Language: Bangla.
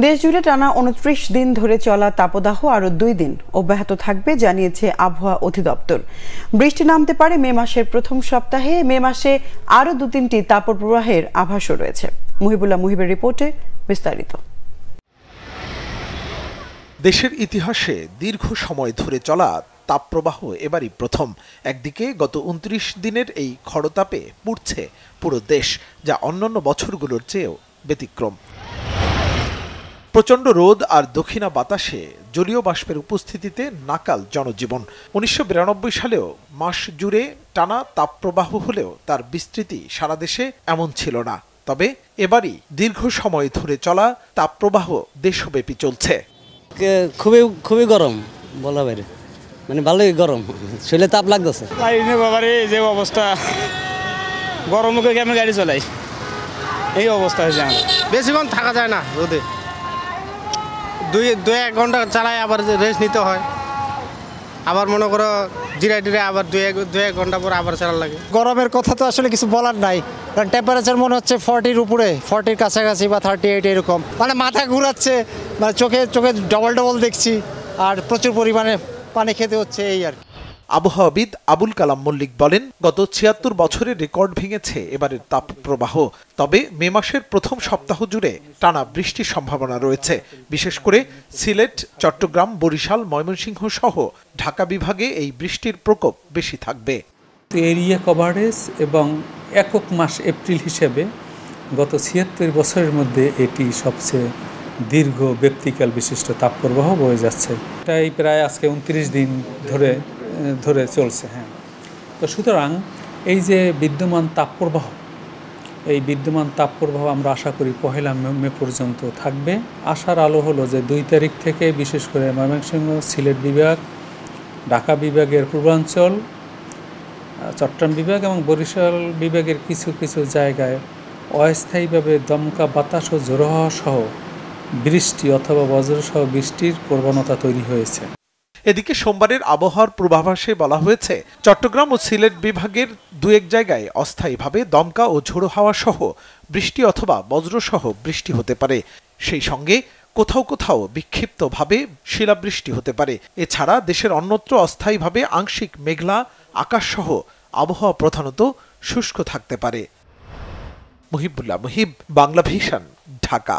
দেশজুড়ে টানা ২৯ দিন ধরে চলা তাপদাহ আরও ২ দিন অব্যাহত থাকবে জানিয়েছে আবহাওয়া অধিদপ্তর। বৃষ্টি নামতে পারে মে মাসের প্রথম সপ্তাহে। মে মাসে আরও ২-৩টি তাপপ্রবাহের আভাসও রয়েছে। মুহিবুল্লাহ মুহিবের রিপোর্টে বিস্তারিত। দেশের ইতিহাসে দীর্ঘ সময় ধরে চলা তাপপ্রবাহ এবারই প্রথম। একদিকে গত ২৯ দিনের এই খড়তাপে পুড়ছে পুরো দেশ, যা অন্যান্য বছরগুলোর চেয়েও ব্যতিক্রম। প্রচণ্ড রোদ আর দক্ষিণা বাতাসে জলীয় বাষ্পের উপস্থিতিতে নাকাল জনজীবন। ১৯৯২ সালেও মাস জুড়ে টানা তাপপ্রবাহ হলেও তার বিস্তৃতি সারা দেশে এমন ছিল না। তবে এবারই দীর্ঘ সময় ধরে চলা তাপপ্রবাহ দেশব্যাপী চলছে। খুবই গরম, বলা বাইরে, মানে ভালোই গরম, শরীরে তাপ লাগতেছে। বাবারে যে অবস্থা, গরম মুখে কেমন গাড়ি চলাই, এই অবস্থা হয়েছে। বেশিক্ষণ থাকা যায় না রোদে, দুই এক ঘন্টা চালায় আবার রেস্ট নিতে হয়, আবার মনে করো জিরাই আবার দুই এক ঘন্টা পর আবার চালা লাগে। গরমের কথা তো আসলে কিছু বলার নাই, কারণ টেম্পারেচার মনে হচ্ছে 40-র উপরে, 40-র কাছাকাছি বা 38 এরকম। মানে মাথা ঘুরাচ্ছে, মানে চোখে ডবল দেখছি, আর প্রচুর পরিমাণে পানি খেতে হচ্ছে, এই আর কি। আবহাওয়াবিদ আবুল কালাম মল্লিক বলেন, গত ৭৬ বছরের রেকর্ড ভেঙেছে এবারের তাপপ্রবাহ। তবে মে মাসের প্রথম সপ্তাহ জুড়ে টানা বৃষ্টির সম্ভাবনা রয়েছে। বিশেষ করে সিলেট, চট্টগ্রাম, বরিশাল, ময়মনসিংহ সহ ঢাকা বিভাগে এই বৃষ্টির প্রকোপ বেশি থাকবে। এরিয়া কভারেজ এবং একক মাস এপ্রিল হিসেবে গত ৭৬ বছরের মধ্যে এটি সবচেয়ে দীর্ঘ ব্যক্তিকাল বিশিষ্ট তাপপ্রবাহ বয়ে যাচ্ছে। এটাই প্রায় আজকে ২৯ দিন ধরে চলছে। তো সুতরাং এই যে বিদ্যমান তাপপ্রবাহ, এই বিদ্যমান তাপপ্রবাহ আমরা আশা করি ১লা মে পর্যন্ত থাকবে। আশার আলো হলো যে ২ তারিখ থেকে বিশেষ করে ময়মনসিংহ, সিলেট বিভাগ, ঢাকা বিভাগের পূর্বাঞ্চল, চট্টগ্রাম বিভাগ এবং বরিশাল বিভাগের কিছু কিছু জায়গায় অস্থায়ীভাবে দমকা বাতাস ও ঝোড়ো হাওয়া সহ বৃষ্টি অথবা বজ্রসহ বৃষ্টির প্রবণতা তৈরি হয়েছে। এদিকে সোমবারের আবহাওয়ার পূর্বাভাসে বলা হয়েছে, চট্টগ্রাম ও সিলেট বিভাগের ২-১ জায়গায় অস্থায়ীভাবে দমকা ও ঝোড়ো হাওয়া সহ বৃষ্টি অথবা বজ্রসহ বৃষ্টি হতে পারে। সেই সঙ্গে কোথাও কোথাও বিক্ষিপ্তভাবে শিলাবৃষ্টি হতে পারে। এছাড়া দেশের অন্যত্র অস্থায়ীভাবে আংশিক মেঘলা আকাশসহ আবহাওয়া প্রধানত শুষ্ক থাকতে পারে। মুহিবুল্লাহ মুহিব, বাংলা ভিশন, ঢাকা।